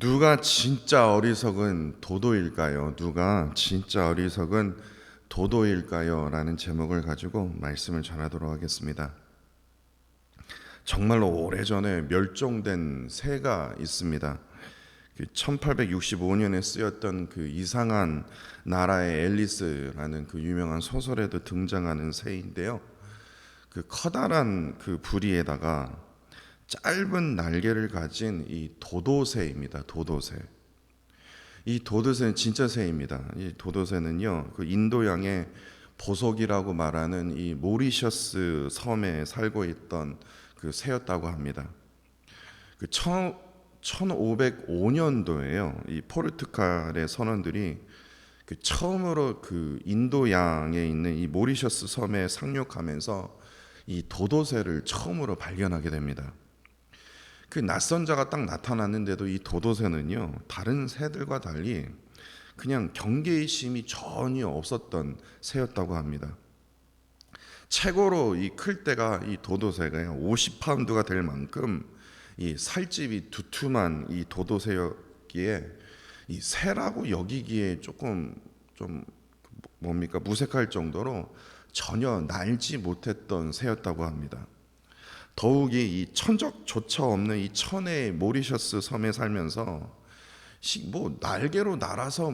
누가 진짜 어리석은 도도일까요? 누가 진짜 어리석은 도도일까요? 라는 제목을 가지고 말씀을 전하도록 하겠습니다. 정말로 오래전에 멸종된 새가 있습니다. 1865년에 쓰였던 그 이상한 나라의 앨리스라는 그 유명한 소설에도 등장하는 새인데요. 그 커다란 그 부리에다가 짧은 날개를 가진 이 도도새입니다. 도도새. 이 도도새는 진짜 새입니다. 이 도도새는요, 그 인도양의 보석이라고 말하는 이 모리셔스 섬에 살고 있던 그 새였다고 합니다. 그 1505년도에요. 이 포르투갈의 선원들이 그 처음으로 그 인도양에 있는 이 모리셔스 섬에 상륙하면서 이 도도새를 처음으로 발견하게 됩니다. 그 낯선 자가 딱 나타났는데도 이 도도새는요, 다른 새들과 달리 그냥 경계심이 전혀 없었던 새였다고 합니다. 최고로 이 클 때가 이 도도새가요, 50파운드가 될 만큼 이 살집이 두툼한 이 도도새였기에 이 새라고 여기기에 조금 좀 무색할 정도로 전혀 날지 못했던 새였다고 합니다. 더욱이 이 천적조차 없는 이 천의 모리셔스 섬에 살면서 날개로 날아서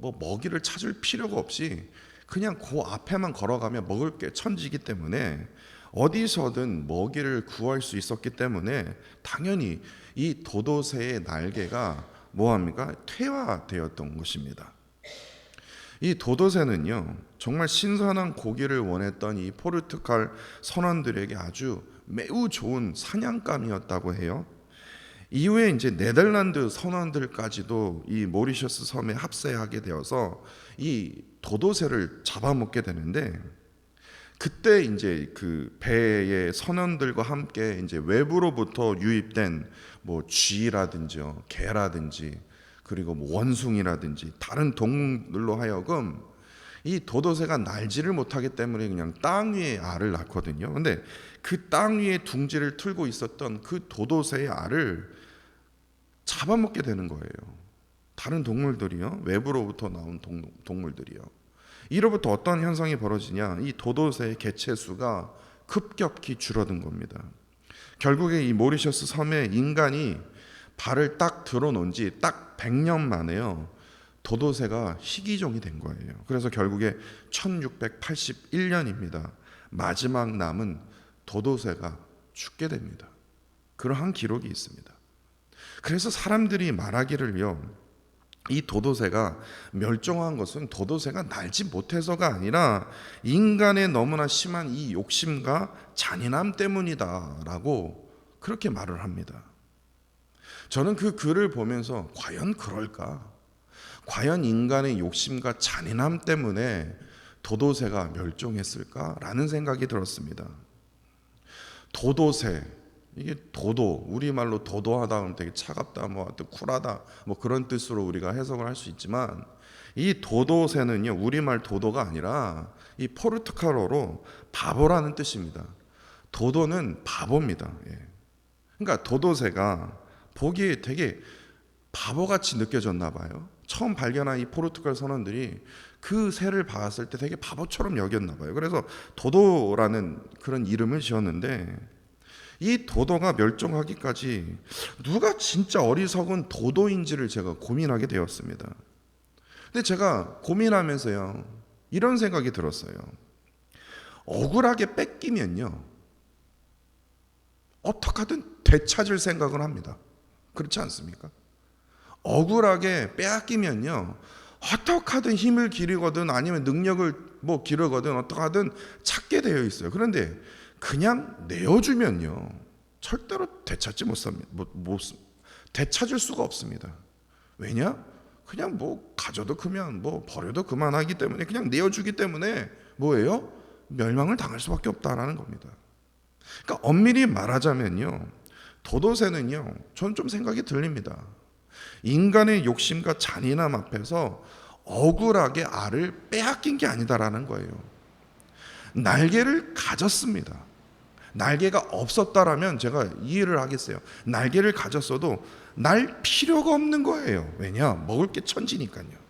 먹이를 찾을 필요가 없이 그냥 그 앞에만 걸어가면 먹을 게 천지이기 때문에 어디서든 먹이를 구할 수 있었기 때문에 당연히 이 도도새의 날개가 퇴화되었던 것입니다. 이 도도새는요, 정말 신선한 고기를 원했던 이 포르투갈 선원들에게 아주 매우 좋은 사냥감이었다고 해요. 이후에 이제 네덜란드 선원들까지도 이 모리셔스 섬에 합세하게 되어서 이 도도새를 잡아먹게 되는데, 그때 이제 그 배의 선원들과 함께 이제 외부로부터 유입된 쥐라든지요, 개라든지, 그리고 원숭이라든지 다른 동물들로 하여금 이 도도새가 날지를 못하기 때문에 그냥 땅 위에 알을 낳거든요. 근데 그 땅 위에 둥지를 틀고 있었던 그 도도새의 알을 잡아먹게 되는 거예요. 다른 동물들이요, 외부로부터 나온 동물들이요. 이로부터 어떤 현상이 벌어지냐, 이 도도새의 개체 수가 급격히 줄어든 겁니다. 결국에 이 모리셔스 섬에 인간이 발을 딱 들어놓은 지 딱 100년 만에요, 도도새가 희귀종이 된 거예요. 그래서 결국에 1681년입니다. 마지막 남은 도도새가 죽게 됩니다. 그러한 기록이 있습니다. 그래서 사람들이 말하기를요, 이 도도새가 멸종한 것은 도도새가 날지 못해서가 아니라 인간의 너무나 심한 이 욕심과 잔인함 때문이다라고 그렇게 말을 합니다. 저는 그 글을 보면서 과연 그럴까? 과연 인간의 욕심과 잔인함 때문에 도도새가 멸종했을까라는 생각이 들었습니다. 도도새, 이게 우리말로 도도하다 하면 되게 차갑다, 쿨하다, 그런 뜻으로 우리가 해석을 할 수 있지만, 이 도도새는요, 우리말 도도가 아니라 이 포르투갈어로 바보라는 뜻입니다. 도도는 바보입니다. 그러니까 도도새가 보기에 되게 바보같이 느껴졌나 봐요. 처음 발견한 이 포르투갈 선원들이 그 새를 봤을 때 되게 바보처럼 여겼나 봐요. 그래서 도도라는 그런 이름을 지었는데, 이 도도가 멸종하기까지 누가 진짜 어리석은 도도인지를 제가 고민하게 되었습니다. 근데 제가 고민하면서요, 이런 생각이 들었어요. 억울하게 뺏기면요, 어떻게든 되찾을 생각을 합니다. 그렇지 않습니까? 억울하게 빼앗기면요, 어떻게든 힘을 기르거든 아니면 능력을 기르거든 어떻게든 찾게 되어 있어요. 그런데 그냥 내어주면요, 절대로 되찾을 수가 없습니다. 왜냐? 그냥 가져도 그만, 버려도 그만하기 때문에, 그냥 내어주기 때문에 멸망을 당할 수밖에 없다라는 겁니다. 그러니까 엄밀히 말하자면요, 도도새는요, 저는 좀 생각이 들립니다. 인간의 욕심과 잔인함 앞에서 억울하게 알을 빼앗긴 게 아니다라는 거예요. 날개를 가졌습니다. 날개가 없었다라면 제가 이해를 하겠어요. 날개를 가졌어도 날 필요가 없는 거예요. 왜냐? 먹을 게 천지니까요.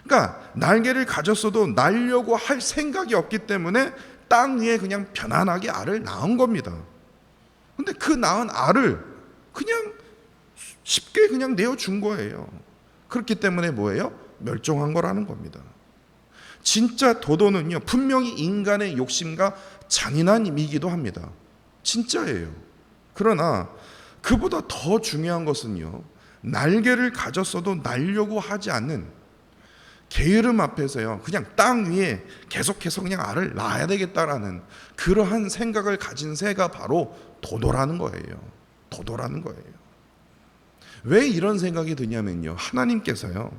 그러니까 날개를 가졌어도 날려고 할 생각이 없기 때문에 땅 위에 그냥 편안하게 알을 낳은 겁니다. 근데 그 낳은 알을 그냥 쉽게 그냥 내어준 거예요. 그렇기 때문에 뭐예요? 멸종한 거라는 겁니다. 진짜 도도는요, 분명히 인간의 욕심과 잔인함이기도 합니다. 진짜예요. 그러나 그보다 더 중요한 것은요, 날개를 가졌어도 날려고 하지 않는 게으름 앞에서요, 그냥 땅 위에 계속해서 그냥 알을 낳아야 되겠다라는 그러한 생각을 가진 새가 바로 도도라는 거예요. 도도라는 거예요. 왜 이런 생각이 드냐면요, 하나님께서요,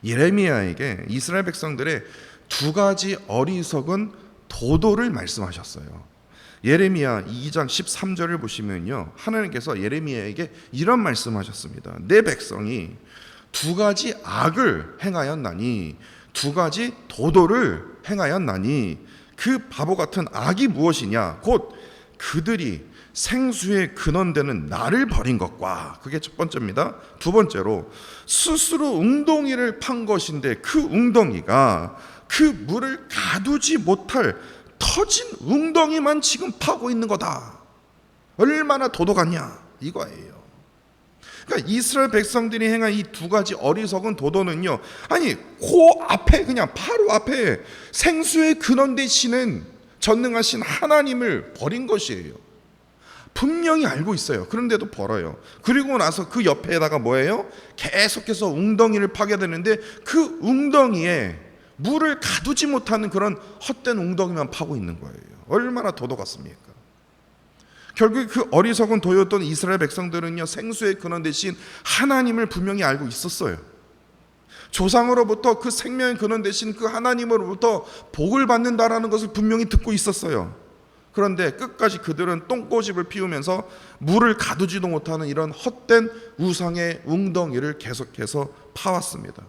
예레미야에게 이스라엘 백성들의 두 가지 어리석은 도도를 말씀하셨어요. 예레미야 2장 13절을 보시면요, 하나님께서 예레미야에게 이런 말씀하셨습니다. 내 백성이 두 가지 악을 행하였나니, 두 가지 도도를 행하였나니 그 바보 같은 악이 무엇이냐? 곧 그들이 생수의 근원되는 나를 버린 것과, 그게 첫 번째입니다. 두 번째로 스스로 웅덩이를 판 것인데 그 웅덩이가 그 물을 가두지 못할 터진 웅덩이만 지금 파고 있는 거다. 얼마나 도도 같냐 이거예요. 그러니까 이스라엘 백성들이 행한 이 두 가지 어리석은 도도는요, 아니 그 앞에, 그냥 바로 앞에 생수의 근원 되시는 전능하신 하나님을 버린 것이에요. 분명히 알고 있어요. 그런데도 벌어요. 그리고 나서 그 옆에다가 뭐예요? 계속해서 웅덩이를 파게 되는데 그 웅덩이에 물을 가두지 못하는 그런 헛된 웅덩이만 파고 있는 거예요. 얼마나 도도 같습니까? 결국 그 어리석은 도였던 이스라엘 백성들은요, 생수의 근원 대신 하나님을 분명히 알고 있었어요. 조상으로부터 그 생명의 근원 대신 그 하나님으로부터 복을 받는다라는 것을 분명히 듣고 있었어요. 그런데 끝까지 그들은 똥꼬집을 피우면서 물을 가두지도 못하는 이런 헛된 우상의 웅덩이를 계속해서 파왔습니다.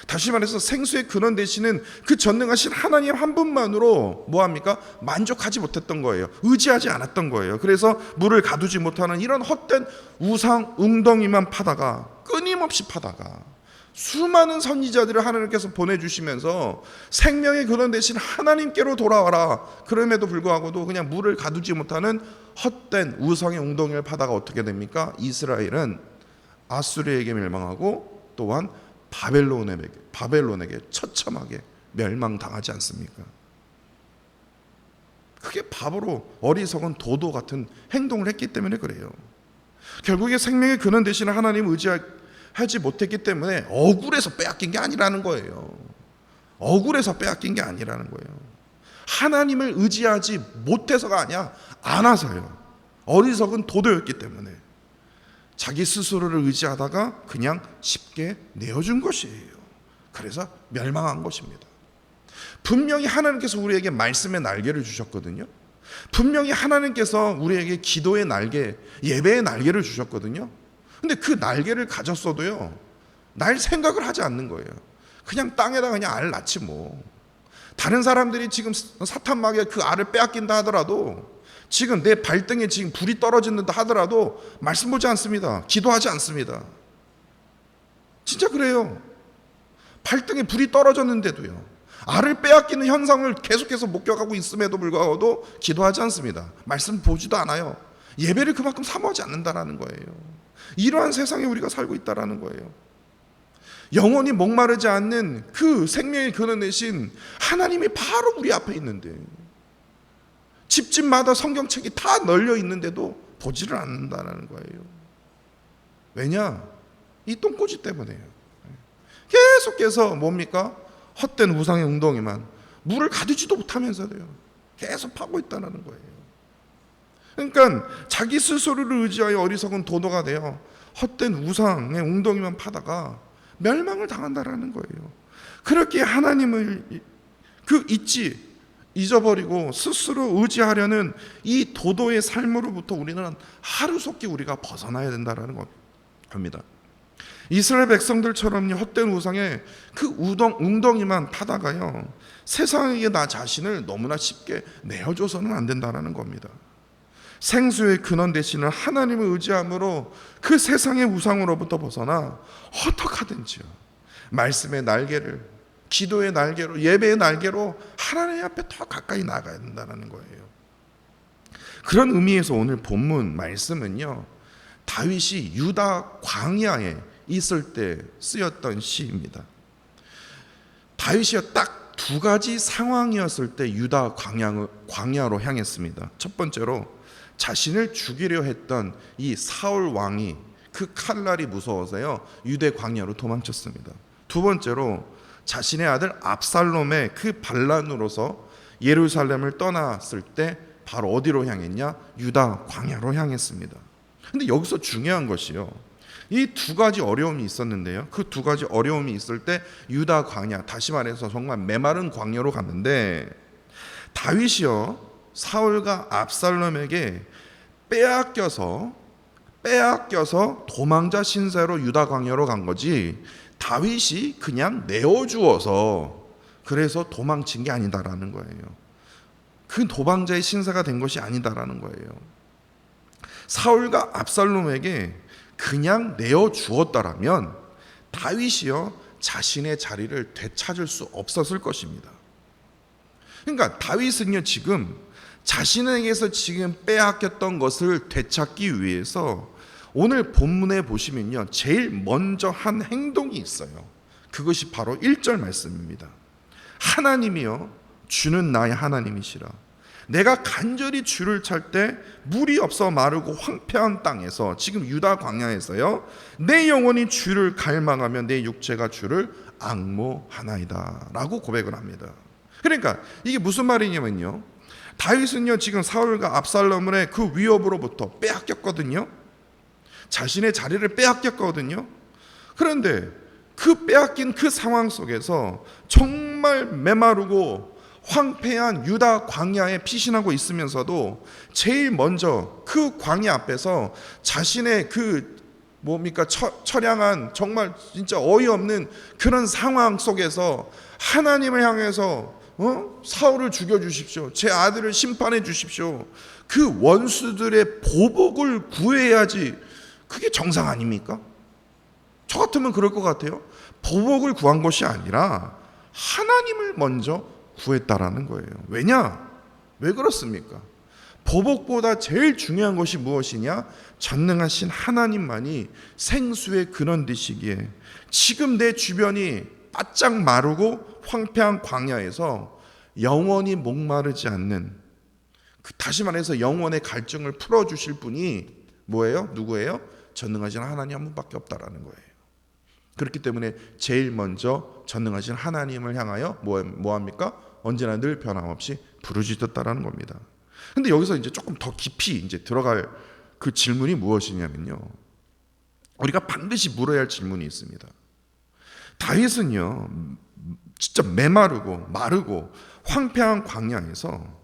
다시 말해서 생수의 근원 되시는 그 전능하신 하나님 한 분만으로 뭐합니까? 만족하지 못했던 거예요. 의지하지 않았던 거예요. 그래서 물을 가두지 못하는 이런 헛된 우상 웅덩이만 파다가, 끊임없이 파다가 수많은 선지자들을 하나님께서 보내주시면서 생명의 근원 되신 하나님께로 돌아와라. 그럼에도 불구하고도 그냥 물을 가두지 못하는 헛된 우상의 웅덩이를 파다가 어떻게 됩니까? 이스라엘은 아수르에게 멸망하고 또한 바벨론에게 처참하게 멸망당하지 않습니까? 그게 바보로 어리석은 도도 같은 행동을 했기 때문에 그래요. 결국에 생명의 근원 되시는 하나님을 의지하지 못했기 때문에 억울해서 빼앗긴 게 아니라는 거예요. 억울해서 빼앗긴 게 아니라는 거예요. 하나님을 의지하지 못해서가 아니야, 안 와서요. 어리석은 도도였기 때문에 자기 스스로를 의지하다가 그냥 쉽게 내어준 것이에요. 그래서 멸망한 것입니다. 분명히 하나님께서 우리에게 말씀의 날개를 주셨거든요. 분명히 하나님께서 우리에게 기도의 날개, 예배의 날개를 주셨거든요. 근데 그 날개를 가졌어도요, 날 생각을 하지 않는 거예요. 그냥 땅에다 그냥 알을 낳지 뭐. 다른 사람들이 지금 사탄마귀가 그 알을 빼앗긴다 하더라도, 지금 내 발등에 지금 불이 떨어진다 하더라도 말씀 보지 않습니다. 기도하지 않습니다. 진짜 그래요. 발등에 불이 떨어졌는데도요, 알을 빼앗기는 현상을 계속해서 목격하고 있음에도 불구하고도 기도하지 않습니다. 말씀 보지도 않아요. 예배를 그만큼 사모하지 않는다라는 거예요. 이러한 세상에 우리가 살고 있다라는 거예요. 영원히 목마르지 않는 그 생명의 근원 되신 하나님이 바로 우리 앞에 있는데, 집집마다 성경책이 다 널려 있는데도 보지를 않는다는 거예요. 왜냐? 이 똥꼬지 때문에요. 계속해서 뭡니까? 헛된 우상의 웅덩이만 물을 가두지도 못하면서도요, 계속 파고 있다는 거예요. 그러니까 자기 스스로를 의지하여 어리석은 도도가 되어 헛된 우상의 웅덩이만 파다가 멸망을 당한다라는 거예요. 그렇게 하나님을 잊어버리고 스스로 의지하려는 이 도도의 삶으로부터 우리는 하루속히 우리가 벗어나야 된다는 겁니다. 이스라엘 백성들처럼요, 헛된 우상에 그 웅덩이만 파다가요, 세상에게 나 자신을 너무나 쉽게 내어줘서는 안 된다는 겁니다. 생수의 근원 되시는 하나님을 의지함으로 그 세상의 우상으로부터 벗어나 어떡하든지요, 말씀의 날개를, 기도의 날개로, 예배의 날개로 하나님 앞에 더 가까이 나가야 된다는 거예요. 그런 의미에서 오늘 본문 말씀은요, 다윗이 유다 광야에 있을 때 쓰였던 시입니다. 다윗이 딱 두 가지 상황이었을 때 유다 광야로 향했습니다. 첫 번째로 자신을 죽이려 했던 이 사울 왕이 그 칼날이 무서워서요 유대 광야로 도망쳤습니다. 두 번째로 자신의 아들 압살롬의 그 반란으로서 예루살렘을 떠났을 때 바로 어디로 향했냐? 유다 광야로 향했습니다. 근데 여기서 중요한 것이요, 이 두 가지 어려움이 있었는데요, 그 두 가지 어려움이 있을 때 유다 광야, 다시 말해서 정말 메마른 광야로 갔는데, 다윗이요 사울과 압살롬에게 빼앗겨서 도망자 신세로 유다 광야로 간 거지, 다윗이 그냥 내어주어서 그래서 도망친 게 아니다라는 거예요. 그 도망자의 신세가 된 것이 아니다라는 거예요. 사울과 압살롬에게 그냥 내어주었다라면 다윗이요 자신의 자리를 되찾을 수 없었을 것입니다. 그러니까 다윗은요 지금 자신에게서 지금 빼앗겼던 것을 되찾기 위해서 오늘 본문에 보시면요 제일 먼저 한 행동이 있어요. 그것이 바로 1절 말씀입니다. 하나님이요 주는 나의 하나님이시라. 내가 간절히 주를 찾을 때 물이 없어 마르고 황폐한 땅에서, 지금 유다 광야에서요, 내 영혼이 주를 갈망하며 내 육체가 주를 앙모하나이다 라고 고백을 합니다. 그러니까 이게 무슨 말이냐면요, 다윗은요 지금 사울과 압살롬의 그 위협으로부터 빼앗겼거든요. 자신의 자리를 빼앗겼거든요. 그런데 그 빼앗긴 그 상황 속에서 정말 메마르고 황폐한 유다 광야에 피신하고 있으면서도 제일 먼저 그 광야 앞에서 자신의 그 처량한 정말 진짜 어이없는 그런 상황 속에서 하나님을 향해서 사울을 죽여주십시오, 제 아들을 심판해 주십시오, 그 원수들의 보복을 구해야지, 그게 정상 아닙니까? 저 같으면 그럴 것 같아요. 보복을 구한 것이 아니라 하나님을 먼저 구했다라는 거예요. 왜냐? 왜 그렇습니까? 보복보다 제일 중요한 것이 무엇이냐? 전능하신 하나님만이 생수의 근원 되시기에 지금 내 주변이 바짝 마르고 황폐한 광야에서 영원히 목마르지 않는, 다시 말해서 영원의 갈증을 풀어주실 분이 뭐예요? 누구예요? 전능하신 하나님 한 분밖에 없다라는 거예요. 그렇기 때문에 제일 먼저 전능하신 하나님을 향하여 뭐합니까? 언제나 늘 변함없이 부르짖었다라는 겁니다. 근데 여기서 이제 조금 더 깊이 이제 들어갈 그 질문이 무엇이냐면요, 우리가 반드시 물어야 할 질문이 있습니다. 다윗은요 진짜 메마르고 마르고 황폐한 광야에서,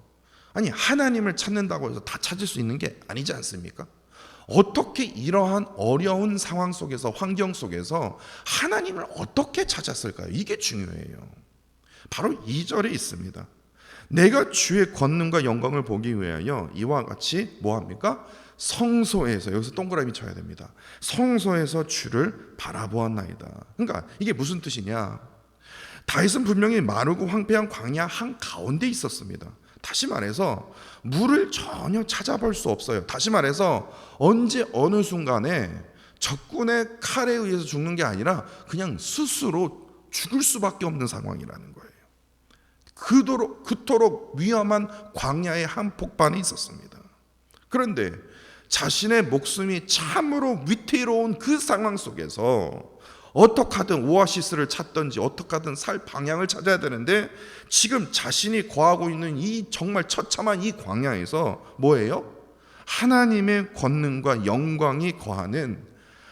아니 하나님을 찾는다고 해서 다 찾을 수 있는 게 아니지 않습니까? 어떻게 이러한 어려운 상황 속에서, 환경 속에서 하나님을 어떻게 찾았을까요? 이게 중요해요. 바로 2절에 있습니다. 내가 주의 권능과 영광을 보기 위하여 이와 같이 뭐합니까? 성소에서, 여기서 동그라미 쳐야 됩니다. 성소에서 주를 바라보았나이다. 그러니까 이게 무슨 뜻이냐, 다윗은 분명히 마르고 황폐한 광야 한가운데 있었습니다. 다시 말해서 물을 전혀 찾아볼 수 없어요. 다시 말해서 언제 어느 순간에 적군의 칼에 의해서 죽는 게 아니라 그냥 스스로 죽을 수밖에 없는 상황이라는 거예요. 그토록 위험한 광야의 한복판에 있었습니다. 그런데 자신의 목숨이 참으로 위태로운 그 상황 속에서 어떻게 하든 오아시스를 찾든지 어떻게 하든 살 방향을 찾아야 되는데, 지금 자신이 거하고 있는 이 정말 처참한 이 광야에서 뭐예요? 하나님의 권능과 영광이 거하는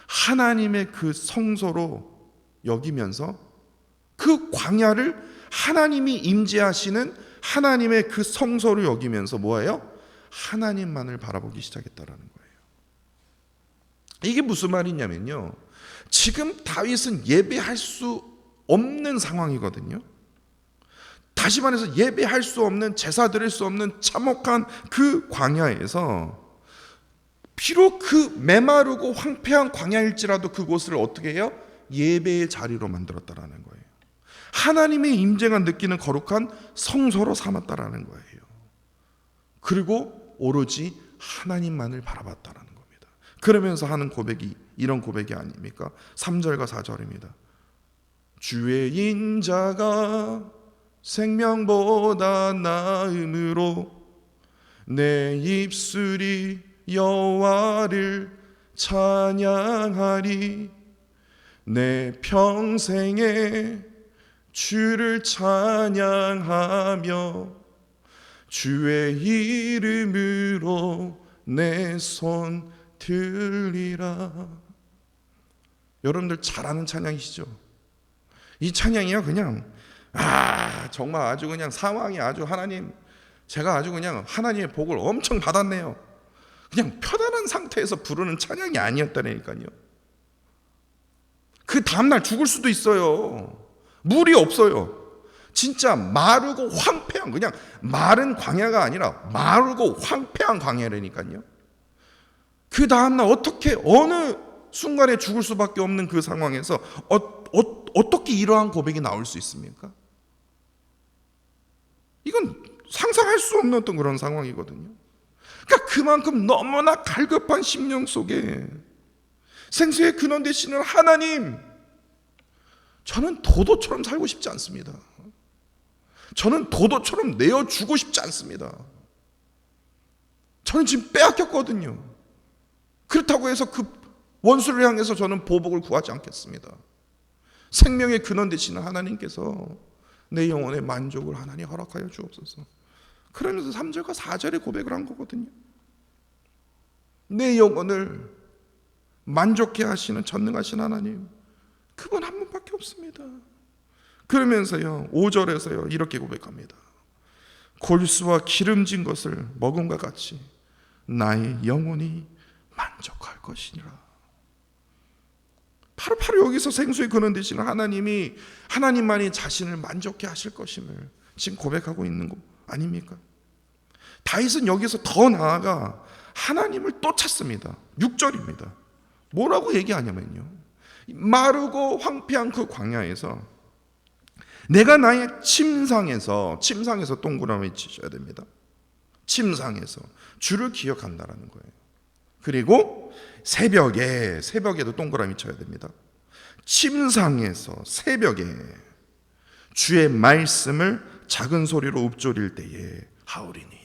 하나님의 그 성소로 여기면서 그 광야를 하나님이 임재하시는 하나님의 그 성소로 여기면서 뭐예요? 하나님만을 바라보기 시작했다라는 거예요. 이게 무슨 말이냐면요, 지금 다윗은 예배할 수 없는 상황이거든요. 다시 말해서 예배할 수 없는, 제사 드릴 수 없는 참혹한 그 광야에서 비록 그 메마르고 황폐한 광야일지라도 그곳을 어떻게 해요? 예배의 자리로 만들었다라는 거예요. 하나님의 임재가 느끼는 거룩한 성소로 삼았다라는 거예요. 그리고 오로지 하나님만을 바라봤다라는 겁니다. 그러면서 하는 고백이 이런 고백이 아닙니까? 3절과 4절입니다. 주의 인자가 생명보다 나음으로 내 입술이 여호와를 찬양하리. 내 평생에 주를 찬양하며 주의 이름으로 내 손 들리라. 여러분들 잘 아는 찬양이시죠? 이 찬양이요, 그냥 정말 아주 그냥 상황이 아주 하나님, 제가 아주 그냥 하나님의 복을 엄청 받았네요. 그냥 편안한 상태에서 부르는 찬양이 아니었다니까요. 그 다음날 죽을 수도 있어요. 물이 없어요. 진짜 마르고 황폐한, 그냥 마른 광야가 아니라 마르고 황폐한 광야라니까요. 그 다음날 어떻게 어느 순간에 죽을 수밖에 없는 그 상황에서 어떻게 이러한 고백이 나올 수 있습니까? 이건 상상할 수 없는 어떤 그런 상황이거든요. 그러니까 그만큼 너무나 갈급한 심령 속에 생수의 근원 되시는 하나님, 저는 도도처럼 살고 싶지 않습니다. 저는 도도처럼 내어주고 싶지 않습니다. 저는 지금 빼앗겼거든요. 그렇다고 해서 그 원수를 향해서 저는 보복을 구하지 않겠습니다. 생명의 근원 되시는 하나님께서 내 영혼의 만족을 하나님 허락하여 주옵소서. 그러면서 3절과 4절에 고백을 한 거거든요. 내 영혼을 만족해 하시는 전능하신 하나님, 그분 한 분밖에 없습니다. 그러면서요 5절에서요 이렇게 고백합니다. 골수와 기름진 것을 먹음과 같이 나의 영혼이 만족할 것이니라. 바로 여기서 생수의 근원 되시는 하나님이, 하나님만이 자신을 만족해 하실 것임을 지금 고백하고 있는 거 아닙니까? 다윗은 여기서 더 나아가 하나님을 또 찾습니다. 6절입니다. 뭐라고 얘기하냐면요, 마르고 황폐한 그 광야에서 내가 나의 침상에서 동그라미 치셔야 됩니다. 침상에서 주를 기억한다라는 거예요. 그리고 새벽에도 동그라미 쳐야 됩니다. 침상에서 새벽에 주의 말씀을 작은 소리로 읊조릴 때에 하오리니.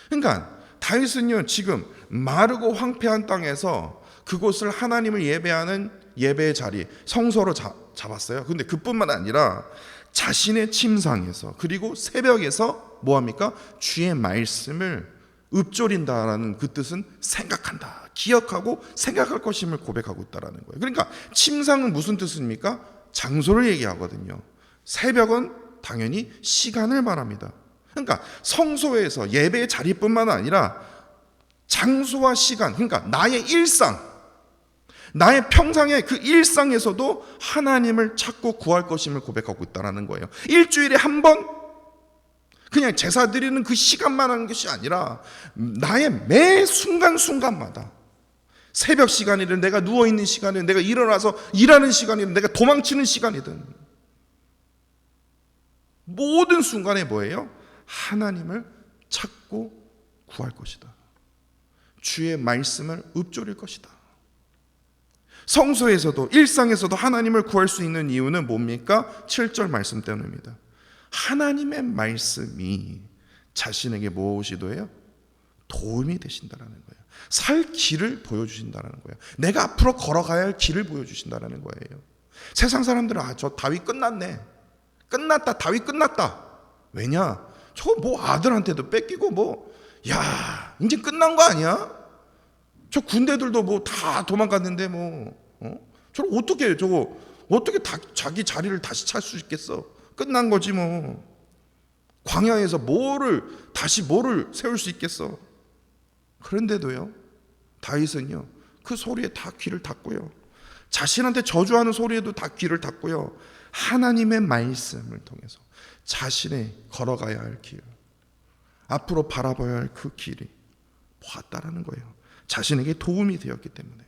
그러니까 다윗은요 지금 마르고 황폐한 땅에서 그곳을 하나님을 예배하는 예배의 자리, 성소로 잡았어요. 근데 그뿐만 아니라 자신의 침상에서 그리고 새벽에서 뭐합니까? 주의 말씀을 읊조린다라는 그 뜻은 생각한다, 기억하고 생각할 것임을 고백하고 있다라는 거예요. 그러니까 침상은 무슨 뜻입니까? 장소를 얘기하거든요. 새벽은 당연히 시간을 말합니다. 그러니까 성소에서 예배의 자리뿐만 아니라 장소와 시간, 그러니까 나의 일상, 나의 평상의 그 일상에서도 하나님을 찾고 구할 것임을 고백하고 있다는 거예요. 일주일에 한 번 그냥 제사 드리는 그 시간만 하는 것이 아니라 나의 매 순간순간마다, 새벽 시간이든 내가 누워있는 시간이든 내가 일어나서 일하는 시간이든 내가 도망치는 시간이든 모든 순간에 뭐예요? 하나님을 찾고 구할 것이다. 주의 말씀을 읊조릴 것이다. 성소에서도 일상에서도 하나님을 구할 수 있는 이유는 뭡니까? 7절 말씀 때문입니다. 하나님의 말씀이 자신에게 무엇이 돼요? 도움이 되신다라는 거예요. 살 길을 보여주신다는 거예요. 내가 앞으로 걸어가야 할 길을 보여주신다는 거예요. 세상 사람들은 저 다윗 끝났네, 끝났다, 다윗 끝났다. 왜냐? 저 뭐 아들한테도 뺏기고 이제 끝난 거 아니야? 저 군대들도 다 도망갔는데 저걸 어떻게 자기 자리를 다시 찾을 수 있겠어? 끝난 거지 뭐. 광야에서 뭐를 세울 수 있겠어? 그런데도요 다윗은요 그 소리에 다 귀를 닫고요, 자신한테 저주하는 소리에도 다 귀를 닫고요, 하나님의 말씀을 통해서 자신의 걸어가야 할 길, 앞으로 바라봐야 할 그 길이 보았다라는 거예요. 자신에게 도움이 되었기 때문에.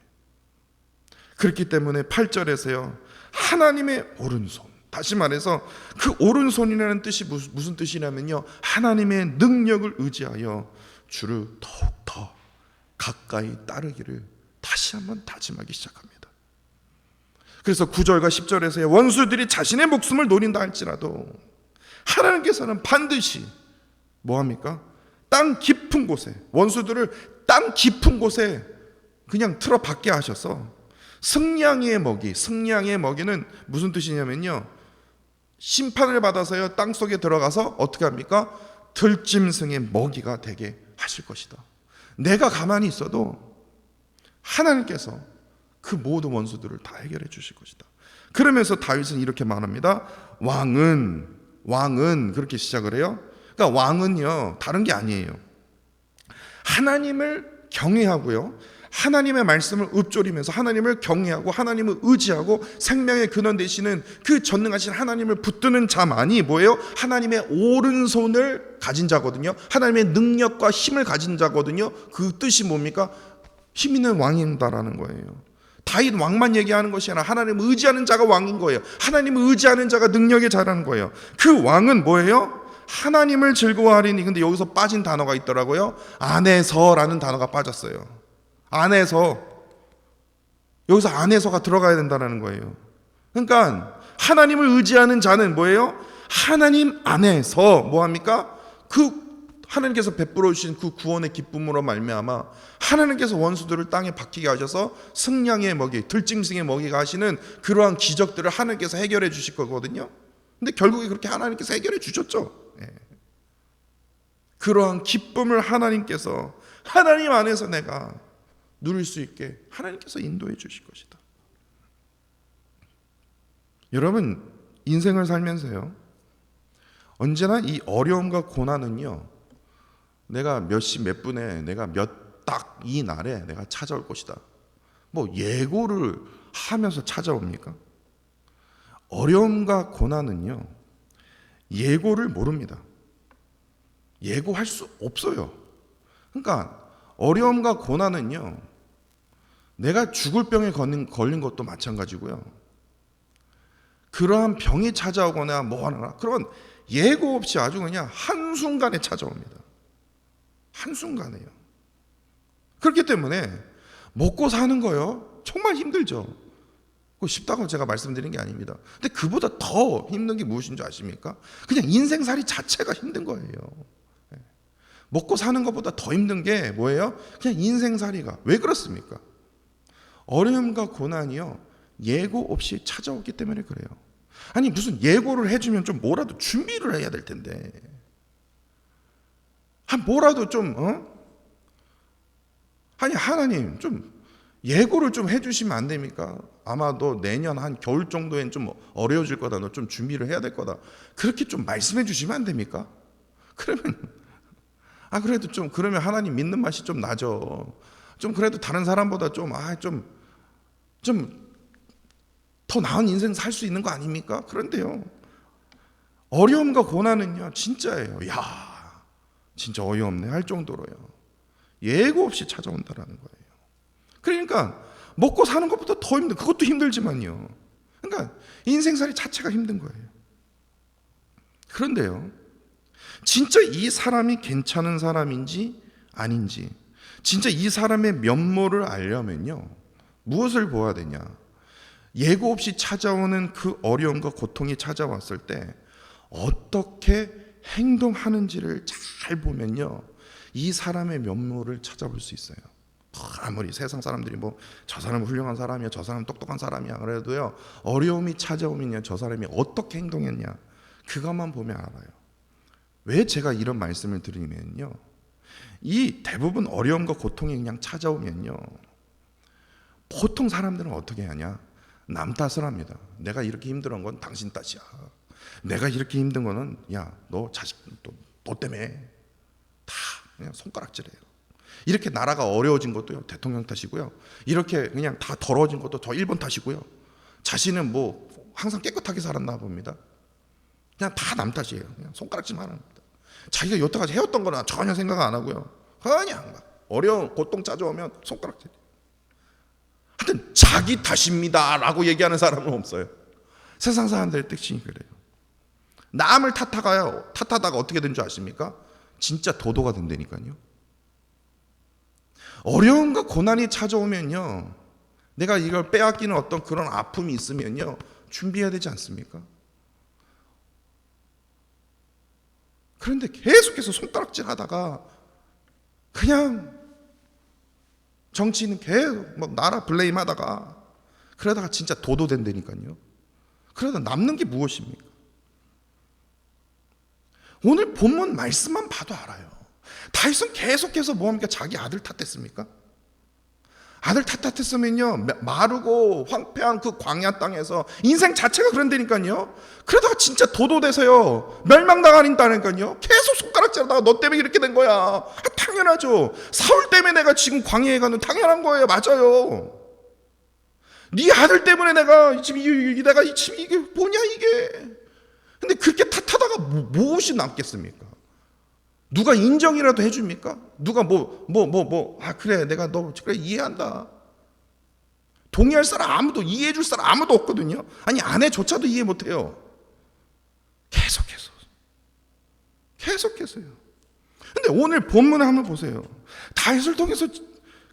그렇기 때문에 8절에서요, 하나님의 오른손, 다시 말해서 그 오른손이라는 뜻이 무슨 뜻이냐면요, 하나님의 능력을 의지하여 주를 더욱더 가까이 따르기를 다시 한번 다짐하기 시작합니다. 그래서 9절과 10절에서의 원수들이 자신의 목숨을 노린다 할지라도 하나님께서는 반드시 뭐합니까? 땅 깊은 곳에, 원수들을 땅 깊은 곳에 그냥 틀어박게 하셔서 승량의 먹이, 승량의 먹이는 무슨 뜻이냐면요, 심판을 받아서요 땅속에 들어가서 어떻게 합니까? 들짐승의 먹이가 되게 하실 것이다. 내가 가만히 있어도 하나님께서 그 모든 원수들을 다 해결해 주실 것이다. 그러면서 다윗은 이렇게 말합니다. 왕은 그렇게 시작을 해요. 그러니까 왕은요 다른 게 아니에요. 하나님을 경외하고요, 하나님의 말씀을 읊조리면서 하나님을 경외하고 하나님을 의지하고 생명의 근원 되시는 그 전능하신 하나님을 붙드는 자만이 뭐예요? 하나님의 오른손을 가진 자거든요. 하나님의 능력과 힘을 가진 자거든요. 그 뜻이 뭡니까? 힘 있는 왕인다라는 거예요. 다윗 왕만 얘기하는 것이 아니라 하나님을 의지하는 자가 왕인 거예요. 하나님을 의지하는 자가 능력의 자라는 거예요. 그 왕은 뭐예요? 하나님을 즐거워하리니. 근데 여기서 빠진 단어가 있더라고요. 안에서라는 단어가 빠졌어요. 안에서, 여기서 안에서가 들어가야 된다는 거예요. 그러니까 하나님을 의지하는 자는 뭐예요? 하나님 안에서 뭐합니까? 그 하나님께서 베풀어 주신 그 구원의 기쁨으로 말미암아 하나님께서 원수들을 땅에 박히게 하셔서 승량의 먹이, 들짐승의 먹이가 하시는 그러한 기적들을 하나님께서 해결해 주실 거거든요. 근데 결국에 그렇게 하나님께서 해결해 주셨죠. 그러한 기쁨을 하나님께서, 하나님 안에서 내가 누릴 수 있게 하나님께서 인도해 주실 것이다. 여러분, 인생을 살면서요, 언제나 이 어려움과 고난은요, 내가 몇 시 몇 분에, 내가 몇 딱 이 날에 내가 찾아올 것이다, 뭐 예고를 하면서 찾아옵니까? 어려움과 고난은요 예고를 모릅니다. 예고할 수 없어요. 그러니까 어려움과 고난은요, 내가 죽을 병에 걸린 것도 마찬가지고요, 그러한 병이 찾아오거나 뭐 하나, 그런 예고 없이 아주 그냥 한순간에 찾아옵니다. 한순간에요. 그렇기 때문에 먹고 사는 거요 정말 힘들죠. 그거 쉽다고 제가 말씀드린 게 아닙니다. 근데 그보다 더 힘든 게 무엇인 줄 아십니까? 그냥 인생살이 자체가 힘든 거예요. 먹고 사는 것보다 더 힘든 게 뭐예요? 그냥 인생살이가. 왜 그렇습니까? 어려움과 고난이요 예고 없이 찾아오기 때문에 그래요. 아니 무슨 예고를 해주면 좀 뭐라도 준비를 해야 될 텐데, 뭐라도 좀 아니 하나님 좀 예고를 좀 해주시면 안 됩니까? 아마 너 내년 한 겨울 정도엔 좀 어려워질 거다, 너 좀 준비를 해야 될 거다, 그렇게 좀 말씀해 주시면 안 됩니까? 그러면 그래도 좀, 그러면 하나님 믿는 맛이 좀 나죠. 좀 그래도 다른 사람보다 좀 더 나은 인생 살 수 있는 거 아닙니까? 그런데요, 어려움과 고난은요 진짜예요. 야, 진짜 어이없네 할 정도로요 예고 없이 찾아온다라는 거예요. 그러니까 먹고 사는 것보다 더 힘든, 그것도 힘들지만요, 그러니까 인생살이 자체가 힘든 거예요. 그런데요, 진짜 이 사람이 괜찮은 사람인지 아닌지, 진짜 이 사람의 면모를 알려면요 무엇을 보아야 되냐? 예고 없이 찾아오는 그 어려움과 고통이 찾아왔을 때 어떻게 행동하는지를 잘 보면요 이 사람의 면모를 찾아볼 수 있어요. 아무리 세상 사람들이 뭐 저 사람은 훌륭한 사람이야, 저 사람은 똑똑한 사람이야 그래도요, 어려움이 찾아오면요 저 사람이 어떻게 행동했냐 그것만 보면 알아요. 왜 제가 이런 말씀을 드리면요, 이 대부분 어려움과 고통이 그냥 찾아오면요 보통 사람들은 어떻게 하냐, 남 탓을 합니다. 내가 이렇게 힘든 건 당신 탓이야, 내가 이렇게 힘든 거는 야 너 자식 너 때문에, 다 그냥 손가락질해요. 이렇게 나라가 어려워진 것도요 대통령 탓이고요, 이렇게 그냥 다 더러워진 것도 저 일본 탓이고요, 자신은 뭐 항상 깨끗하게 살았나 봅니다. 그냥 다 남 탓이에요. 그냥 손가락질만 합니다. 자기가 여태까지 해왔던 거는 전혀 생각 안 하고요, 그냥 막 어려운 고통 찾아오면 손가락질. 하여튼 자기 탓입니다 라고 얘기하는 사람은 없어요. 세상 사람들의 특징이 그래요. 남을 탓하다가 어떻게 된 줄 아십니까? 진짜 도도가 된다니까요. 어려움과 고난이 찾아오면요, 내가 이걸 빼앗기는 어떤 그런 아픔이 있으면요, 준비해야 되지 않습니까? 그런데 계속해서 손가락질 하다가 그냥 정치인은 계속 막 나라 블레임 하다가 그러다가 진짜 도도 된다니까요. 그러다 남는 게 무엇입니까? 오늘 본문 말씀만 봐도 알아요. 다윗은 계속해서 뭐합니까? 자기 아들 탓했습니까? 아들 탓했으면요, 마르고 황폐한 그 광야 땅에서 인생 자체가 그런다니까요. 그러다가 진짜 도도돼서요, 멸망당한다니까요. 계속 손가락질하다가 너 때문에 이렇게 된 거야. 당연하죠. 사울 때문에 내가 지금 광야에 가는 당연한 거예요. 맞아요. 네 아들 때문에 내가 지금 이게 뭐냐 이게. 근데 그렇게 탓하다가 무엇이 남겠습니까? 누가 인정이라도 해줍니까? 누가 그래 내가 너 그래 이해한다. 동의할 사람 아무도, 이해해줄 사람 아무도 없거든요. 아니 아내조차도 이해 못해요. 계속해서요. 근데 오늘 본문을 한번 보세요. 다윗을 통해서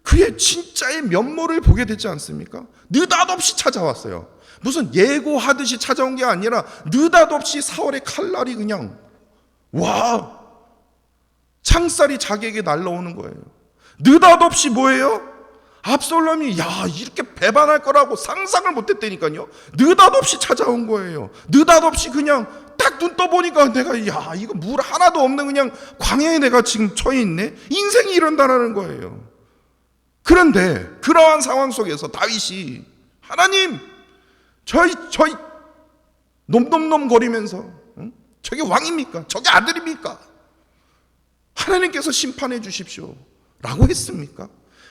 그의 진짜의 면모를 보게 되지 않습니까? 느닷없이 찾아왔어요. 무슨 예고하듯이 찾아온 게 아니라 느닷없이 사울의 칼날이 그냥 와 창살이 자기에게 날라오는 거예요. 느닷없이 뭐예요? 압살롬이 이렇게 배반할 거라고 상상을 못했다니까요. 느닷없이 찾아온 거예요. 느닷없이 그냥 딱 눈 떠보니까 내가 이거 물 하나도 없는 그냥 광야에 내가 지금 처해 있네. 인생이 이런다라는 거예요. 그런데 그러한 상황 속에서 다윗이 하나님 저희 놈놈놈 거리면서 저게 왕입니까? 저게 아들입니까? 하나님께서 심판해 주십시오 라고 했습니까?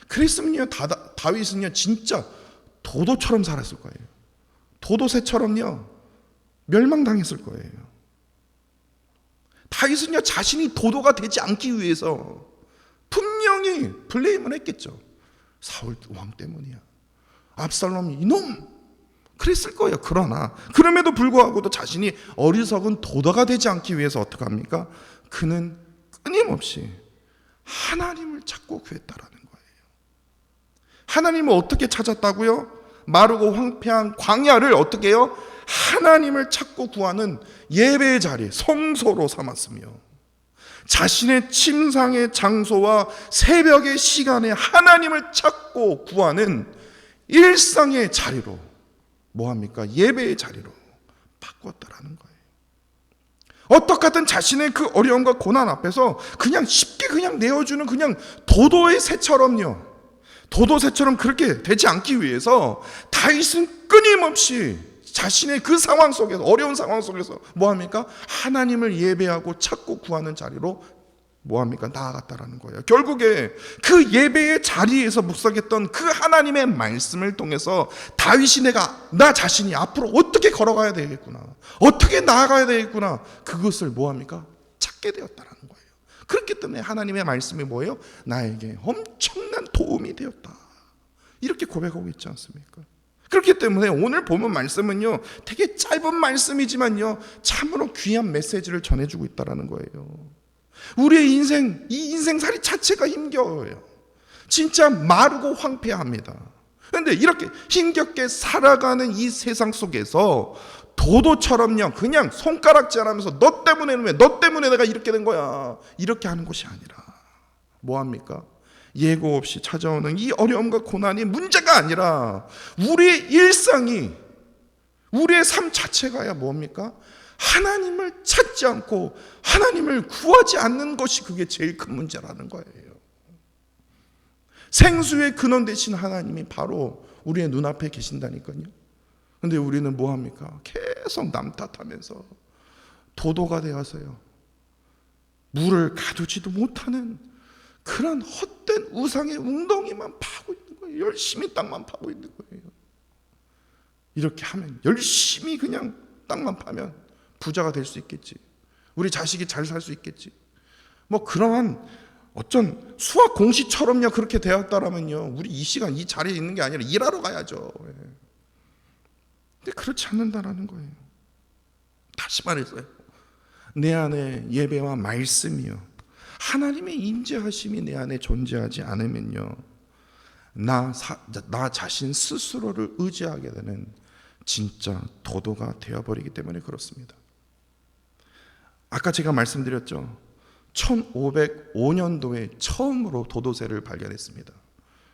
그랬으면요 다윗은요 진짜 도도처럼 살았을 거예요. 도도새처럼요 멸망당했을 거예요. 다윗은요 자신이 도도가 되지 않기 위해서 분명히 블레임을 했겠죠. 사울 왕 때문이야. 압살롬이 이놈 그랬을 거예요. 그러나 그럼에도 불구하고도 자신이 어리석은 도도가 되지 않기 위해서 어떻게 합니까? 그는 끊임없이 하나님을 찾고 구했다라는 거예요. 하나님을 어떻게 찾았다고요? 마르고 황폐한 광야를 어떻게 해요? 하나님을 찾고 구하는 예배의 자리, 성소로 삼았으며 자신의 침상의 장소와 새벽의 시간에 하나님을 찾고 구하는 일상의 자리로 뭐합니까? 예배의 자리로 바꿨다라는 거예요. 어떻게든 자신의 그 어려움과 고난 앞에서 그냥 쉽게 그냥 내어주는 그냥 도도의 새처럼요. 도도새처럼 그렇게 되지 않기 위해서 다윗은 끊임없이 자신의 그 상황 속에서 어려운 상황 속에서 뭐합니까? 하나님을 예배하고 찾고 구하는 자리로 뭐합니까? 나아갔다라는 거예요. 결국에 그 예배의 자리에서 묵상했던 그 하나님의 말씀을 통해서 다윗이 나 자신이 앞으로 어떻게 걸어가야 되겠구나, 어떻게 나아가야 되겠구나, 그것을 뭐합니까? 찾게 되었다라는 거예요. 그렇기 때문에 하나님의 말씀이 뭐예요? 나에게 엄청난 도움이 되었다, 이렇게 고백하고 있지 않습니까? 그렇기 때문에 오늘 보면 말씀은요 되게 짧은 말씀이지만요 참으로 귀한 메시지를 전해주고 있다라는 거예요. 우리의 인생, 이 인생살이 자체가 힘겨워요. 진짜 마르고 황폐합니다. 그런데 이렇게 힘겹게 살아가는 이 세상 속에서 도도처럼요 그냥 손가락질하면서 너 때문에 내가 이렇게 된 거야, 이렇게 하는 것이 아니라 뭐합니까? 예고 없이 찾아오는 이 어려움과 고난이 문제가 아니라 우리의 일상이, 우리의 삶 자체가야 뭡니까? 하나님을 찾지 않고 하나님을 구하지 않는 것이 그게 제일 큰 문제라는 거예요. 생수의 근원 되신 하나님이 바로 우리의 눈앞에 계신다니까요. 근데 우리는 뭐합니까? 계속 남 탓하면서 도도가 되어서요 물을 가두지도 못하는 그런 헛된 우상의 웅덩이만 파고 있는 거예요. 열심히 땅만 파고 있는 거예요. 이렇게 하면 열심히 그냥 땅만 파면 부자가 될 수 있겠지, 우리 자식이 잘 살 수 있겠지, 뭐 그러한 어쩐 수학 공식처럼요 그렇게 되었다라면요 우리 이 시간 이 자리에 있는 게 아니라 일하러 가야죠. 근데 그렇지 않는다라는 거예요. 다시 말해서요, 내 안에 예배와 말씀이요 하나님의 임재하심이 내 안에 존재하지 않으면요 나 자신 스스로를 의지하게 되는 진짜 도도가 되어버리기 때문에 그렇습니다. 아까 제가 말씀드렸죠. 1505년도에 처음으로 도도새를 발견했습니다.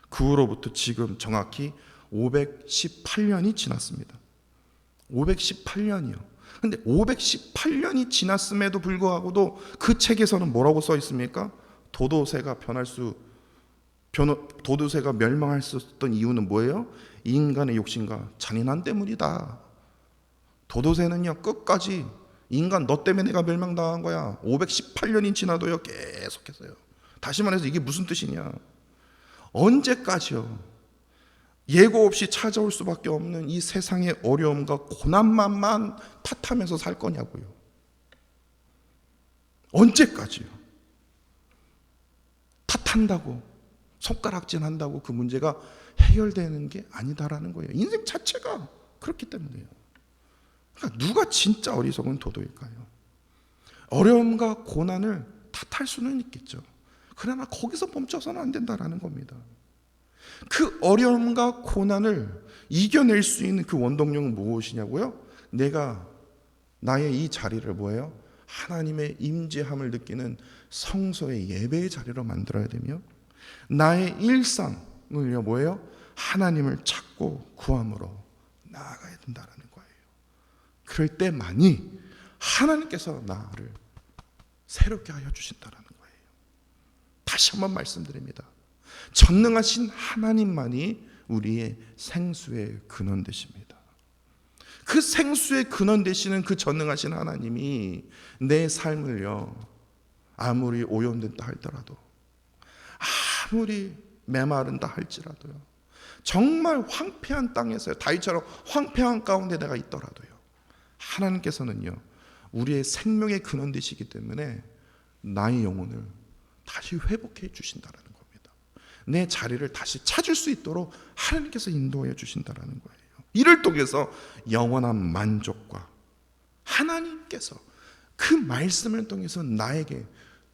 그 후로부터 지금 정확히 518년이 지났습니다. 518년이요. 근데 518년이 지났음에도 불구하고도 그 책에서는 뭐라고 써 있습니까? 도도새가 멸망할 수 있었던 이유는 뭐예요? 인간의 욕심과 잔인함 때문이다. 도도새는요 끝까지 인간 너 때문에 내가 멸망당한 거야. 518년이 지나도요 계속했어요. 다시 말해서 이게 무슨 뜻이냐? 언제까지요? 예고 없이 찾아올 수밖에 없는 이 세상의 어려움과 고난만만 탓하면서 살 거냐고요. 언제까지요? 탓한다고 손가락질한다고 그 문제가 해결되는 게 아니다라는 거예요. 인생 자체가 그렇기 때문에요. 그러니까 누가 진짜 어리석은 도도일까요? 어려움과 고난을 탓할 수는 있겠죠. 그러나 거기서 멈춰서는 안 된다라는 겁니다. 그 어려움과 고난을 이겨낼 수 있는 그 원동력은 무엇이냐고요? 내가 나의 이 자리를 뭐예요? 하나님의 임재함을 느끼는 성소의 예배의 자리로 만들어야 되며 나의 일상을요 뭐예요? 하나님을 찾고 구함으로 나아가야 된다라는 거예요. 그럴 때만이 하나님께서 나를 새롭게 하여 주신다라는 거예요. 다시 한번 말씀드립니다. 전능하신 하나님만이 우리의 생수의 근원 되십니다. 그 생수의 근원 되시는 그 전능하신 하나님이 내 삶을요 아무리 오염된다 할지라도 아무리 메마른다 할지라도요 정말 황폐한 땅에서요 다윗처럼 황폐한 가운데 내가 있더라도요 하나님께서는요 우리의 생명의 근원 되시기 때문에 나의 영혼을 다시 회복해 주신다라는 겁니다. 내 자리를 다시 찾을 수 있도록 하나님께서 인도해 주신다라는 거예요. 이를 통해서 영원한 만족과 하나님께서 그 말씀을 통해서 나에게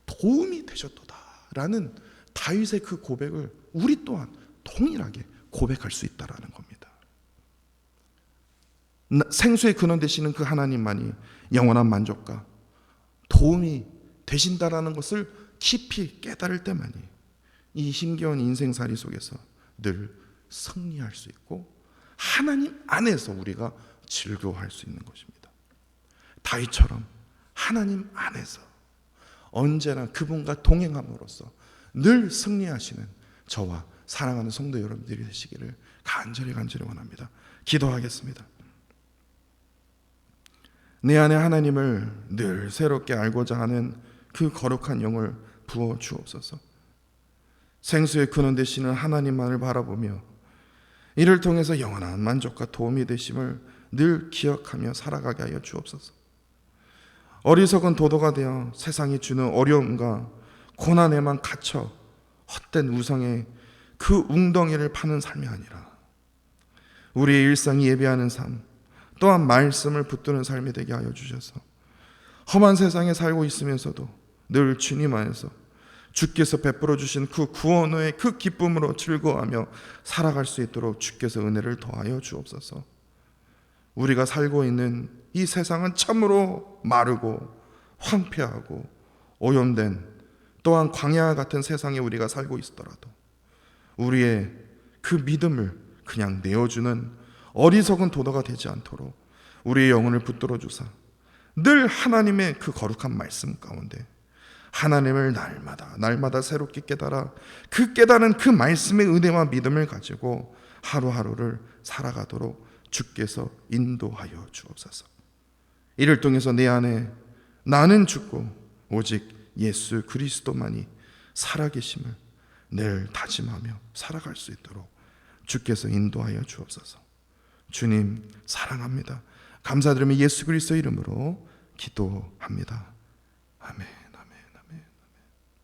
도움이 되셨도다라는 다윗의 그 고백을 우리 또한 동일하게 고백할 수 있다라는 겁니다. 생수의 근원 되시는 그 하나님만이 영원한 만족과 도움이 되신다라는 것을 깊이 깨달을 때만이 이 힘겨운 인생살이 속에서 늘 승리할 수 있고 하나님 안에서 우리가 즐거워할 수 있는 것입니다. 다윗처럼 하나님 안에서 언제나 그분과 동행함으로써 늘 승리하시는 저와 사랑하는 성도 여러분들이 되시기를 간절히 원합니다. 기도하겠습니다. 내 안에 하나님을 늘 새롭게 알고자 하는 그 거룩한 영을 부어 주옵소서. 생수의 근원 되시는 하나님만을 바라보며 이를 통해서 영원한 만족과 도움이 되심을 늘 기억하며 살아가게 하여 주옵소서. 어리석은 도도가 되어 세상이 주는 어려움과 고난에만 갇혀 헛된 우상의 그 웅덩이를 파는 삶이 아니라 우리의 일상이 예배하는 삶 또한 말씀을 붙드는 삶이 되게 하여 주셔서 험한 세상에 살고 있으면서도 늘 주님 안에서 주께서 베풀어 주신 그 구원의 그 기쁨으로 즐거워하며 살아갈 수 있도록 주께서 은혜를 더하여 주옵소서. 우리가 살고 있는 이 세상은 참으로 마르고 황폐하고 오염된 또한 광야 같은 세상에 우리가 살고 있더라도 우리의 그 믿음을 그냥 내어주는 어리석은 도도가 되지 않도록 우리의 영혼을 붙들어 주사 늘 하나님의 그 거룩한 말씀 가운데 하나님을 날마다 새롭게 깨달아 그 깨달은 그 말씀의 은혜와 믿음을 가지고 하루하루를 살아가도록 주께서 인도하여 주옵소서. 이를 통해서 내 안에 나는 죽고 오직 예수 그리스도만이 살아계심을 늘 다짐하며 살아갈 수 있도록 주께서 인도하여 주옵소서. 주님 사랑합니다. 감사드리며 예수 그리스도 이름으로 기도합니다. 아멘.